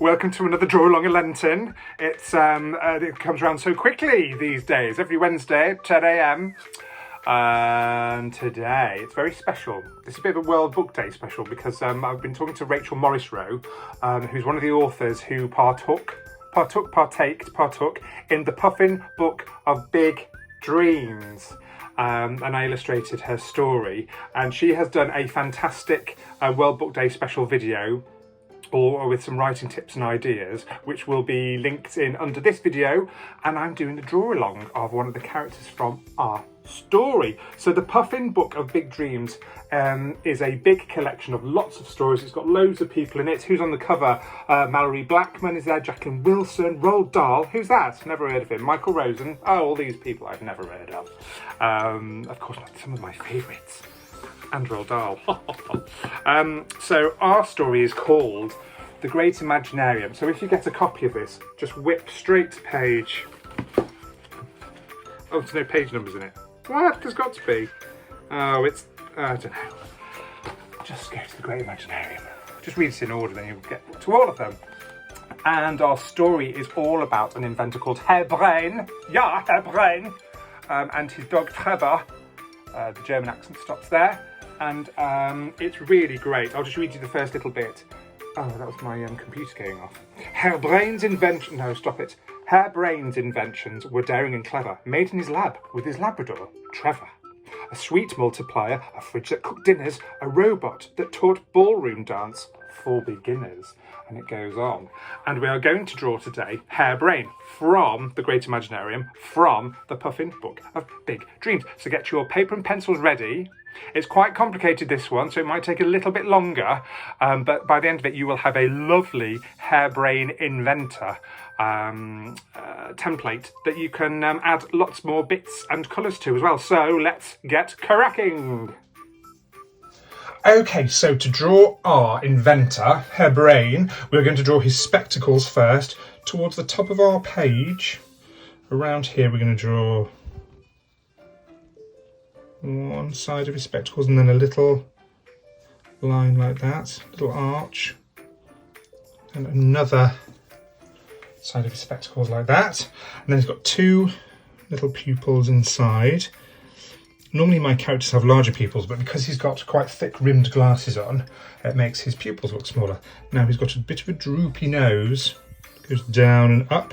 Welcome to another Draw Along a Lenten. It comes around so quickly these days, every Wednesday, 10 a.m. And today, it's very special. This is a bit of a World Book Day special because I've been talking to Rachel Morrisroe, who's one of the authors who partook in the Puffin book of Big Dreams. And I illustrated her story, and she has done a fantastic World Book Day special video or with some writing tips and ideas, which will be linked in under this video, and I'm doing the draw along of one of the characters from our story. So the Puffin book of Big Dreams is a big collection of lots of stories. It's got loads of people in it. Who's on the cover? Mallory Blackman is there, Jacqueline Wilson, Roald Dahl, who's that? Never heard of him. Michael Rosen, all these people I've never heard of. Of course, not some of my favourites. And Roald Dahl. So our story is called The Great Imaginarium. So if you get a copy of this, just whip straight to page... Oh, there's no page numbers in it. What? There's got to be. Oh, it's... I don't know. Just go to The Great Imaginarium. Just read it in order, then you'll get to all of them. And our story is all about an inventor called Herr Brain. Yeah, Herr Brain. And his dog Trevor. The German accent stops there. And it's really great. I'll just read you the first little bit. Oh, that was my computer going off. Herr Brain's invention... No, stop it. Herr Brain's inventions were daring and clever, made in his lab with his Labrador, Trevor. A sweet multiplier, a fridge that cooked dinners, a robot that taught ballroom dance for beginners. And it goes on. And we are going to draw today Herr Brain from The Great Imaginarium, from the Puffin book of Big Dreams. So get your paper and pencils ready. It's quite complicated, this one, so it might take a little bit longer, but by the end of it you will have a lovely Herr Brain Inventor template that you can add lots more bits and colours to as well. So let's get cracking! Okay, so to draw our inventor, Herr Brain, we're going to draw his spectacles first. Towards the top of our page, around here, we're going to draw one side of his spectacles and then a little line like that, little arch, and another side of his spectacles like that. And then he's got two little pupils inside. Normally my characters have larger pupils, but because he's got quite thick rimmed glasses on, it makes his pupils look smaller. Now he's got a bit of a droopy nose, goes down and up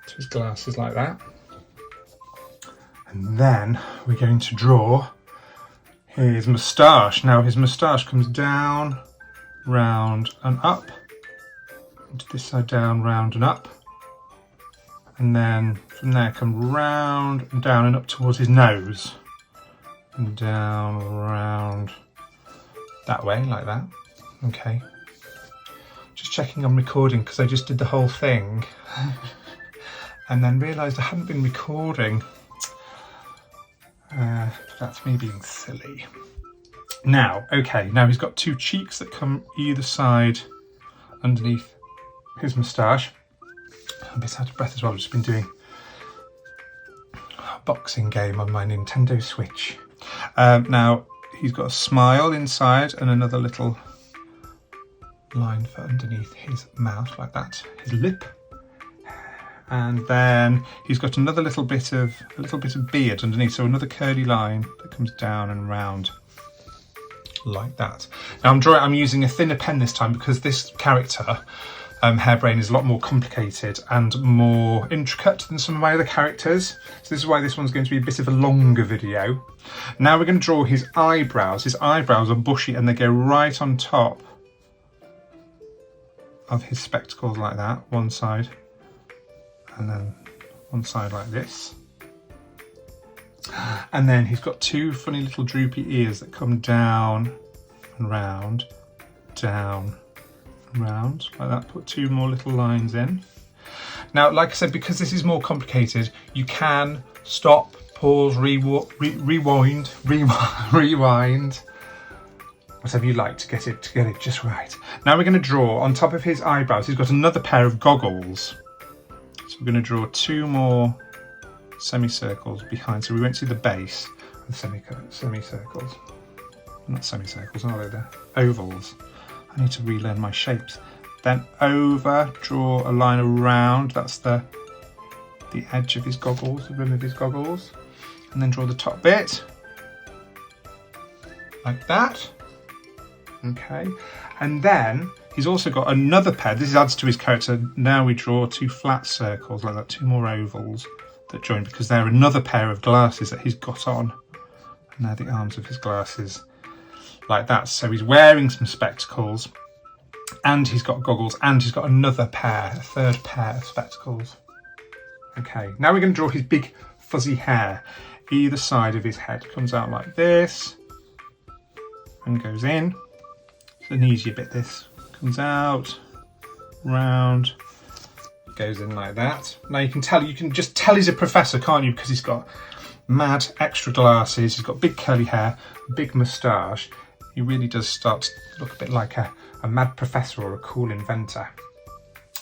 to his glasses like that. And then we're going to draw his moustache. Now his moustache comes down, round and up. And to this side, down, round and up. And then from there come round and down and up towards his nose. And down, round, that way, like that. Okay. Just checking I'm recording because I just did the whole thing. And then realised I hadn't been recording. That's me being silly. Now, okay, now he's got two cheeks that come either side underneath his moustache. I'm a bit out of breath as well, I've just been doing a boxing game on my Nintendo Switch. Now, he's got a smile inside and another little line for underneath his mouth, like that, his lip. And then he's got another little bit of beard underneath, so another curly line that comes down and round like that. Now I'm using a thinner pen this time because this character, Herr Brain, is a lot more complicated and more intricate than some of my other characters. So this is why this one's going to be a bit of a longer video. Now we're going to draw his eyebrows. His eyebrows are bushy and they go right on top of his spectacles like that, one side. And then one side like this. And then he's got two funny little droopy ears that come down and round, down and round, like that. Put two more little lines in. Now, like I said, because this is more complicated, you can stop, pause, rewind, whatever you like to get it just right. Now we're going to draw on top of his eyebrows. He's got another pair of goggles. So we're going to draw two more semicircles behind, so we won't see the base of the semicircles. Not semicircles, are they? They're ovals. I need to relearn my shapes. then over, draw a line around, that's the edge of his goggles, the rim of his goggles, and then draw the top bit, like that. Okay, and then he's also got another pair, this adds to his character, now we draw 2 flat circles like that, 2 more ovals that join, because they're another pair of glasses that he's got on. And they're the arms of his glasses, like that. So he's wearing some spectacles, and he's got goggles, and he's got another pair, a third pair of spectacles. Okay, now we're going to draw his big fuzzy hair. Either side of his head comes out like this, and goes in. It's an easier bit, this. Comes out, round, goes in like that. Now you can just tell he's a professor, can't you? Because he's got mad extra glasses, he's got big curly hair, big moustache. He really does start to look a bit like a mad professor or a cool inventor.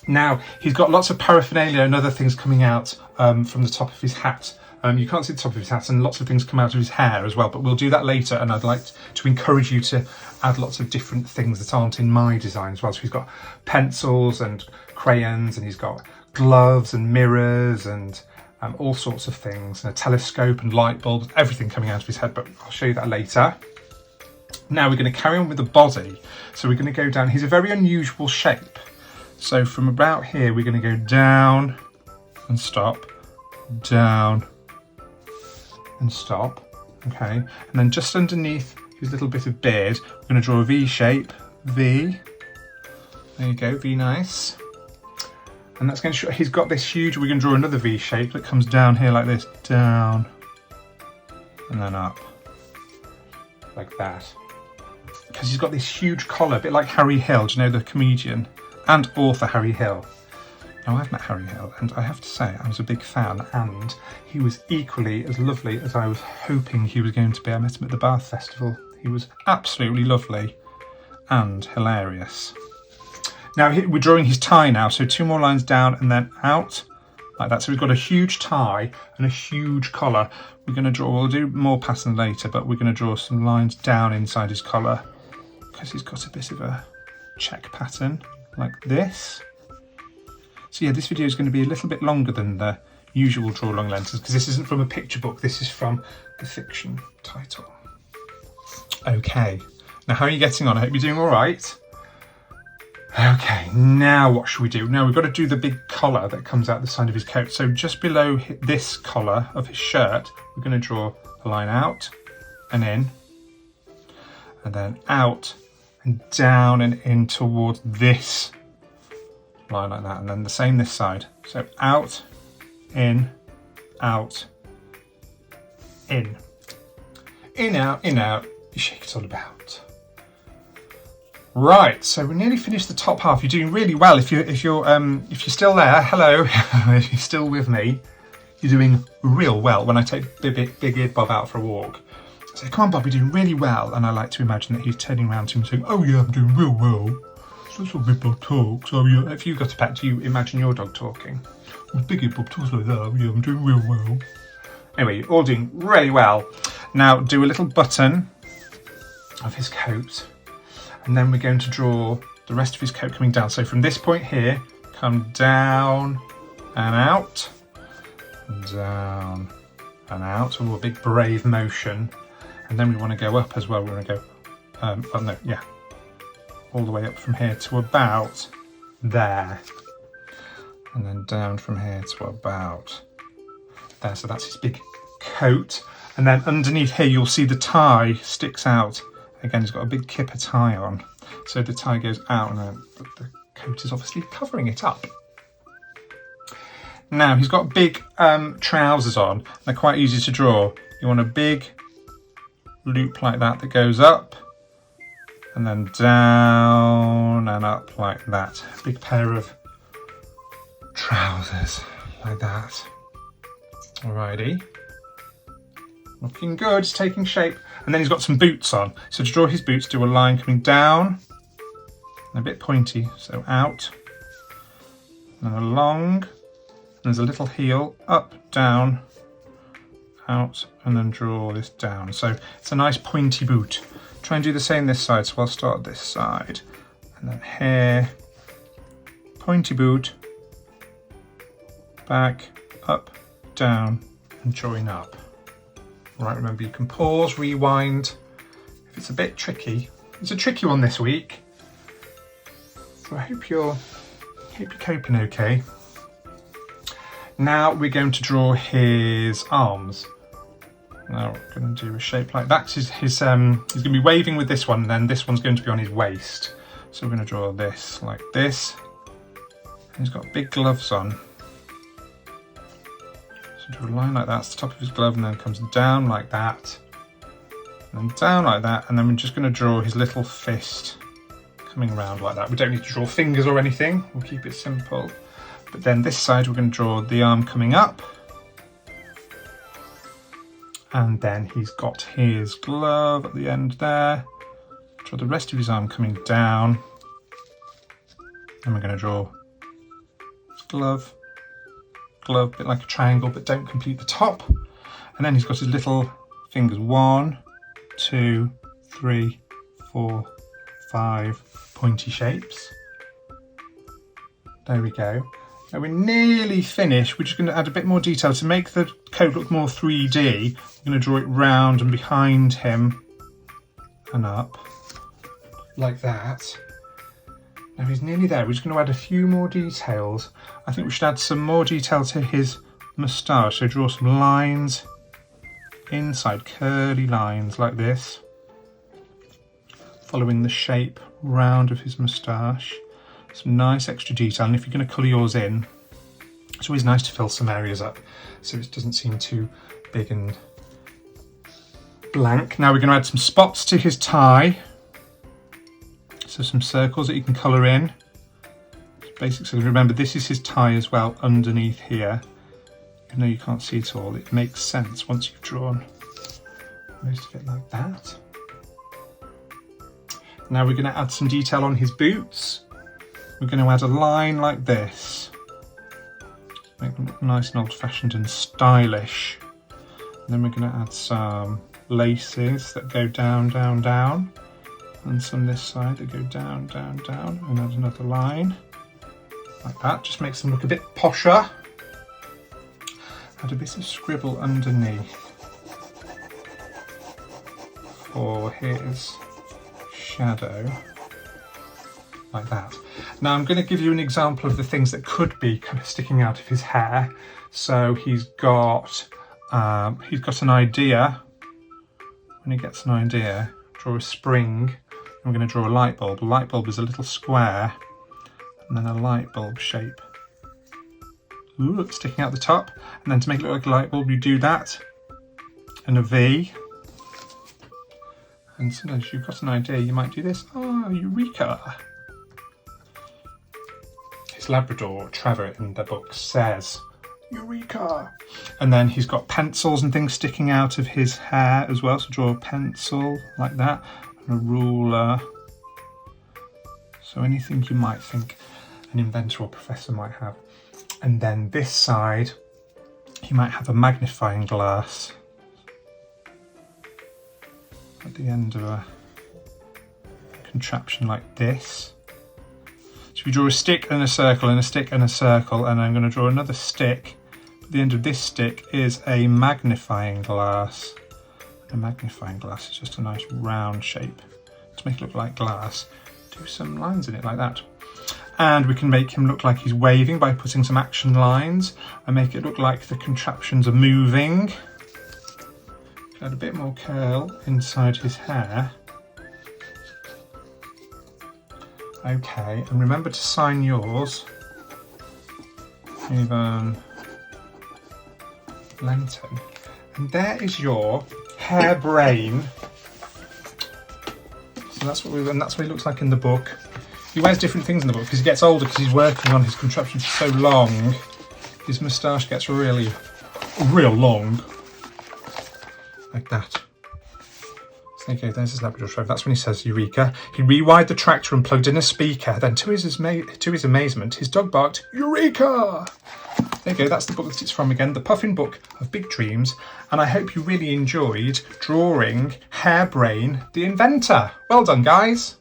Now, he's got lots of paraphernalia and other things coming out from the top of his hat. You can't see the top of his hat, and lots of things come out of his hair as well, but we'll do that later, and I'd like to encourage you to add lots of different things that aren't in my design as well. So he's got pencils and crayons, and he's got gloves and mirrors and all sorts of things, and a telescope and light bulbs, everything coming out of his head, but I'll show you that later. Now we're going to carry on with the body. So we're going to go down, he's a very unusual shape. So from about here, we're going to go down and stop, down and stop, okay? And then just underneath his little bit of beard, we're going to draw a V shape, V. There you go, V nice. And that's going to show, he's got this huge, we're going to draw another V shape that comes down here like this, down, and then up, like that. Because he's got this huge collar, a bit like Harry Hill, do you know, the comedian and author Harry Hill. Now, I've met Harry Hill, and I have to say I was a big fan, and he was equally as lovely as I was hoping he was going to be. I met him at the Bath Festival. He was absolutely lovely and hilarious. Now we're drawing his tie now, so 2 more lines down and then out, like that. So we've got a huge tie and a huge collar. We're going to draw, we'll do more pattern later, but we're going to draw some lines down inside his collar, because he's got a bit of a check pattern, like this. So yeah, this video is going to be a little bit longer than the usual draw long lenses, because this isn't from a picture book, this is from the fiction title. Okay, now how are you getting on? I hope you're doing all right. Okay, now what should we do? Now we've got to do the big collar that comes out the side of his coat. So just below this collar of his shirt, we're going to draw a line out and in, and then out and down and in towards this line like that, and then the same this side. So out, in, out, in, out, you shake it all about. Right, so we nearly finished the top half. You're doing really well. If you're still there, hello. If you're still with me, you're doing real well. When I take Big Eared Bob out for a walk, I say, "Come on, Bob, you're doing really well." And I like to imagine that he's turning around to him saying, "Oh yeah, I'm doing real well. So that's what Big Bob talks. Oh yeah." If you've got a pet, do you imagine your dog talking? Well, Big Eared Bob talks like that. Oh yeah, I'm doing real well. Anyway, you're all doing really well. Now do a little button of his coat. And then we're going to draw the rest of his coat coming down. So from this point here, come down and out, and down and out. Oh, a big brave motion. And then we want to go up as well. We want to go, all the way up from here to about there. And then down from here to about there. So that's his big coat. And then underneath here, you'll see the tie sticks out. Again, he's got a big kipper tie on, so the tie goes out, and the coat is obviously covering it up. Now, he's got big trousers on. They're quite easy to draw. You want a big loop like that goes up, and then down and up like that. A big pair of trousers like that. Alrighty. Looking good, it's taking shape. And then he's got some boots on. So to draw his boots, do a line coming down, and a bit pointy, so out, and along. And there's a little heel, up, down, out, and then draw this down. So it's a nice pointy boot. Try and do the same this side, so I'll start this side. And then here, pointy boot, back, up, down, and join up. Right, remember you can pause, rewind. If it's a bit tricky, it's a tricky one this week. So I hope you're coping okay. Now we're going to draw his arms. Now we're going to do a shape like that. He's going to be waving with this one, and then this one's going to be on his waist. So we're going to draw this like this. And he's got big gloves on. So draw a line like that, that's the top of his glove, and then it comes down like that. And then down like that, and then we're just going to draw his little fist coming around like that. We don't need to draw fingers or anything, we'll keep it simple. But then this side we're going to draw the arm coming up. And then he's got his glove at the end there. Draw the rest of his arm coming down. And we're going to draw his glove, a bit like a triangle, but don't complete the top. And then he's got his little fingers, 1, 2, 3, 4, 5 pointy shapes. There we go. Now we're nearly finished. We're just going to add a bit more detail to make the coat look more 3D. We're going to draw it round and behind him and up like that. Now he's nearly there. We're just going to add a few more details. I think we should add some more detail to his moustache. So draw some lines inside, curly lines like this, following the shape round of his moustache. Some nice extra detail, and if you're going to colour yours in, it's always nice to fill some areas up so it doesn't seem too big and blank. Now we're going to add some spots to his tie, so some circles that you can colour in. Basic, so remember this is his tie as well underneath here. Even though you can't see it all, it makes sense once you've drawn most of it like that. Now we're going to add some detail on his boots. We're going to add a line like this, make them look nice and old-fashioned and stylish. And then we're going to add some laces that go down, down, down, and some this side that go down, down, down, and add another line like that. Just makes them look a bit posher. Add a bit of scribble underneath for his shadow. Like that. Now I'm going to give you an example of the things that could be kind of sticking out of his hair. So he's got an idea. When he gets an idea, draw a spring. I'm going to draw a light bulb. A light bulb is a little square, and then a light bulb shape. Ooh, it's sticking out the top. And then to make it look like a light bulb, you do that, and a V. And sometimes if you've got an idea, you might do this. Oh, eureka! His Labrador, Trevor, in the book says, eureka! And then he's got pencils and things sticking out of his hair as well. So draw a pencil like that, and a ruler. So anything you might think an inventor or professor might have. And then this side, he might have a magnifying glass at the end of a contraption like this. So we draw a stick and a circle and a stick and a circle, and I'm going to draw another stick. At the end of this stick is a magnifying glass. A magnifying glass is just a nice round shape to make it look like glass. Do some lines in it like that. And we can make him look like he's waving by putting some action lines and make it look like the contraptions are moving. Add a bit more curl inside his hair. Okay, and remember to sign yours. Even Lenton. And there is your Herr Brain. So that's what he looks like in the book. He wears different things in the book because he gets older because he's working on his contraption for so long. His moustache gets real long. Like that. So there you go, there's his Labrador Retriever. That's when he says eureka. He rewired the tractor and plugged in a speaker. Then to his amazement, his dog barked, eureka! There you go, that's the book that it's from again, the Puffin Book of Big Dreams. And I hope you really enjoyed drawing Herr Brain, the inventor. Well done, guys.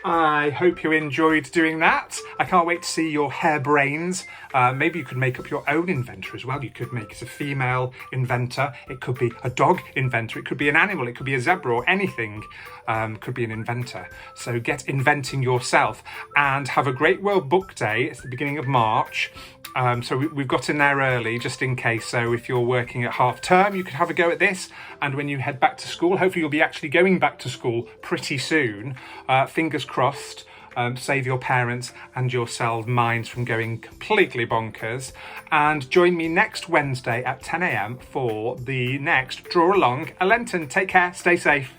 I hope you enjoyed doing that. I can't wait to see your hair brains. Maybe you could make up your own inventor as well. You could make it a female inventor. It could be a dog inventor. It could be an animal. It could be a zebra or anything. Could be an inventor. So get inventing yourself and have a Great World Book Day. It's the beginning of March. So we've got in there early just in case. So if you're working at half term, you could have a go at this. And when you head back to school, hopefully you'll be actually going back to school pretty soon. Fingers crossed. Save your parents and yourselves minds from going completely bonkers. And join me next Wednesday at 10 a.m. for the next Draw Along a Lenten. Take care, stay safe.